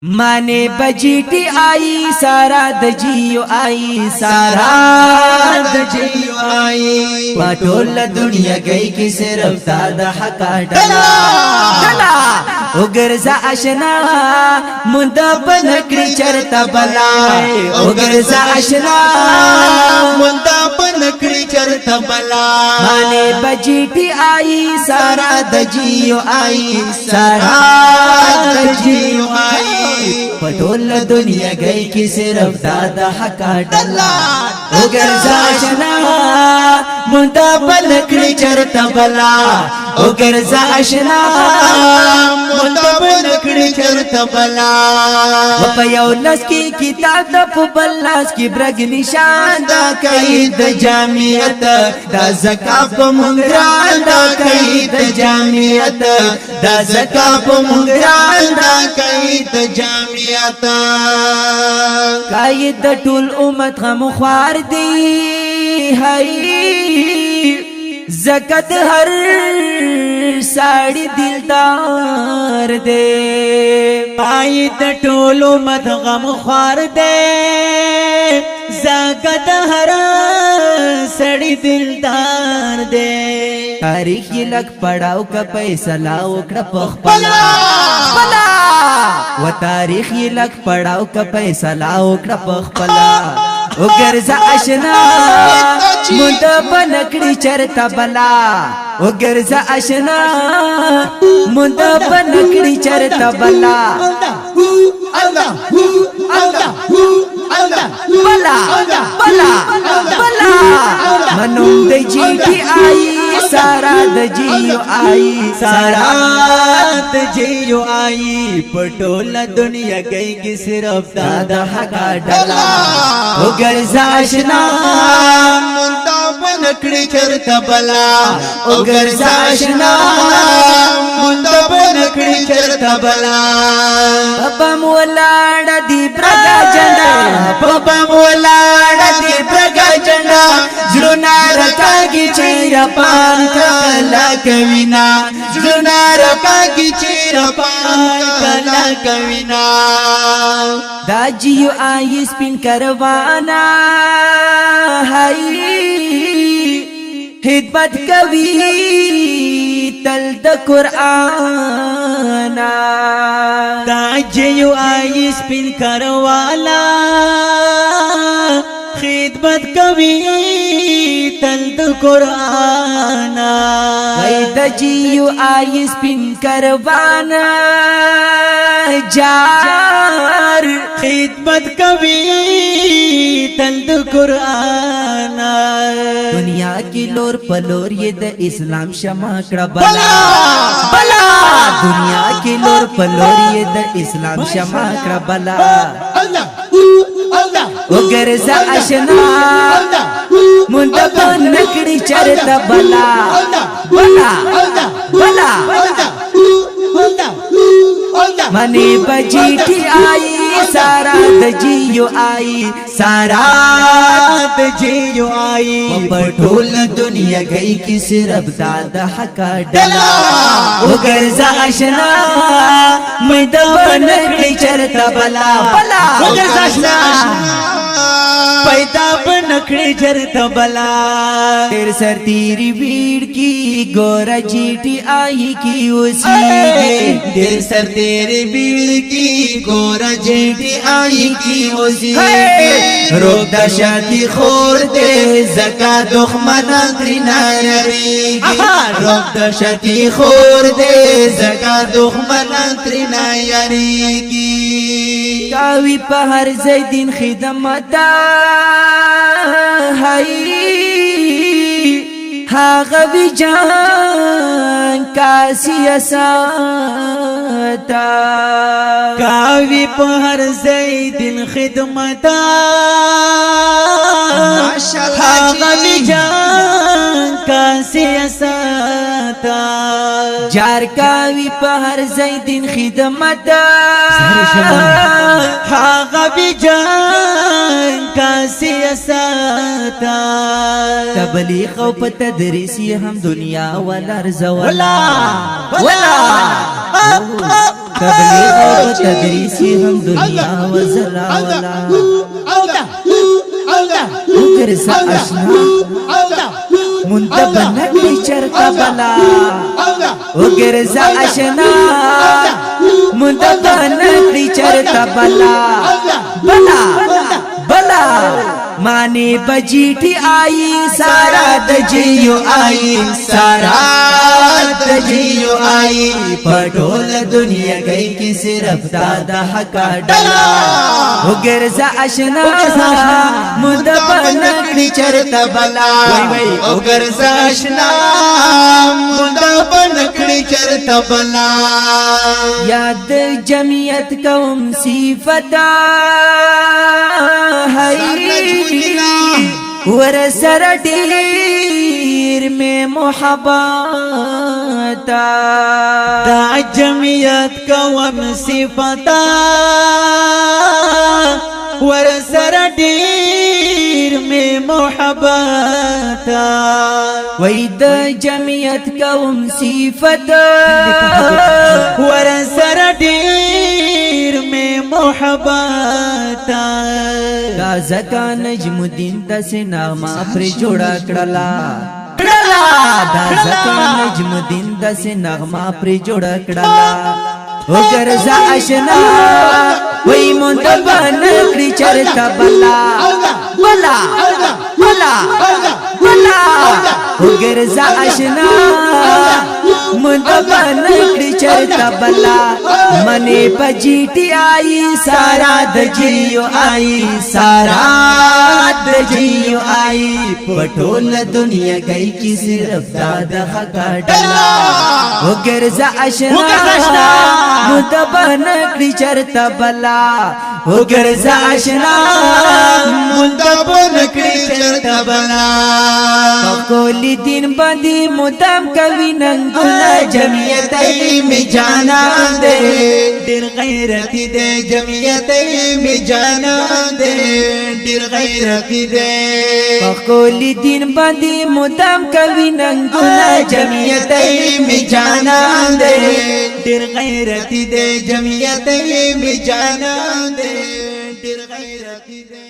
माने बजीटी आई सारा दजियो आई सारा दजियो आई पटोल दुनिया गई कि सिर्फ दादा हका डला उगरजा अशना मुंदा बनकड़ी चरता बला उगरजा अशना मुंदा बनकड़ी चरता बला माने बजीटी आई सारा दजियो आई सारा दजियो आई पटोल दुनिया गई कि सिर्फ दादा हका डला उगरजा अशना मुंदा बनकड़ी चरता बला उगरजा अशना मुंदा बनकड़ी चरता बला वपयौलस की किताब द पुबल्लास की ब्रग निशान दा कईद जामियत दा ज़काप मुंगरान दा कईद जामियत दा ज़काप मुंगरान दा कईद जामियत कायद टूल उम्मत गम ख्वार दी हई ज़कत हर साड़ी दिलदार दे कायद टोलो मत गम ख्वार दे ज़कत हर साड़ी दिलदार दे तारीख ये लग पड़ाओ का पैसा लाओ कड़ा पखपला व तारीख ये लग पड़ाओ का पैसा लाओ कड़ा पखपला उगरजा अशना मुंदा बनकड़ी चरता बला उगरजा अशना मुंदा बनकड़ी चरता बला बला बला बला मनुम दजीटी आई सारा दजियो आई सारा दजियो आई पटोला दुनिया गई कि सिर्फ दादा हका डला उगरजा अशना मुंदा बनकड़ी चरता बला उगरजा अशना मुंदा बनकड़ी चरता बला पपा मोलाड़ा दी प्रगा जंडा पपा मोलाड़ा दी प्रगा जंडा जुना रका की चेरा पान कला कविना जुना रका की चेरा पान कला कविना दाजियो आई स्पिन करवाना हाई खिदमत कवी तल द कुराना दाजियो आई स्पिन करवाला खिदमत कवी तल्द कुराना दजियो आई स्पिन करवाना जार खिदमत कवी तल्द कुराना दुनिया की लोर पलोर ये द इस्लाम शमा कड़ा बला बला दुनिया की लोर पलोर ये द इस्लाम शमा कड़ा बला उगरजा अशना मुंदा बनकड़ी चरता बला बला बला मने बजीटी आई सारा दजियो आई सारा दजियो आई पटोल दुनिया गई कि सिर्फ दादा हका डला उगरजा अशना मुंदा बनकड़ी चरता बला बला उगरजा अशना पैदा बनकड़ी चरता बला तेरे सर तेरी भीड़ की गोरा जीटी आई की उसी तेरे सर तेरे बीड़ की गोरा जेठी आई की उसी रोक दशाती खोर दे जका दुखमना त्रिना यरी रोक दशाती खोर दे जका दुखमना त्रिना यरी की कावी पहर जैदिन खिदमता हई हागवी जान का सियासता कावी पहर जैदिन खिदमता हागवी जान का सियासता जार कावी पहर जैदिन खिदमता हागवी जान का सियासता तबलीग और तदरीसी हम दुनिया वाला रज़ा वला تبلیغ و تدریسی هم دنیا وزلا ولا وګرځه اشنا منتبه نکړي چرته بلا وګرځه اشنا منتبه نکړي چرته بلا بلا بلا مانی بجیٹی آئی سارا دجیو آئی سارا تجیو آئی پٹول دنیا گئی کی صرف دادا حقا ڈلا وگرزا اشنا مدبا نکڑی چرتا بلا وگرزا اشنا مدبا نکڑی چرتا بلا یاد جمعیت قوم صفتا ہے ورسر دیر میں محبت دا جمعیت قوم صفتا ورسر دیر میں محبت وید جمعیت قوم صفت ورسر دیر میں محبت دا زکا نجم الدین دس نغمہ پر جوڑا کڑلا دا زکا نجم الدین دس نغمہ پر جوڑا کڑلا وگرزا اشنا وی منتبہ نکڑی چرتا بلا بلا بلا بلا وگرزا اشنا منتبہ نکڑی چرتا بلا منے پجیٹی آئی سارا دجیو آئی سارا دجیو آئی پٹول دنیا گئی کی صرف دادا حقا ڈلا وگرزا اشنا منتبہ نکڑی چرتا بلا وگرزا اشنا منتبہ نکڑی چرتا بلا کولی دین بندی مدام کوي ننگونا جمعیتئی میں جانا دے دیر غیرتی دے جمعیتئی میں جانا دے دیر غیرتی دے کولی دین بندی مدام کوي ننگونا جمعیتئی میں جانا دے دیر غیرتی دے جمعیتئی میں جانا دے دیر غیرتی دے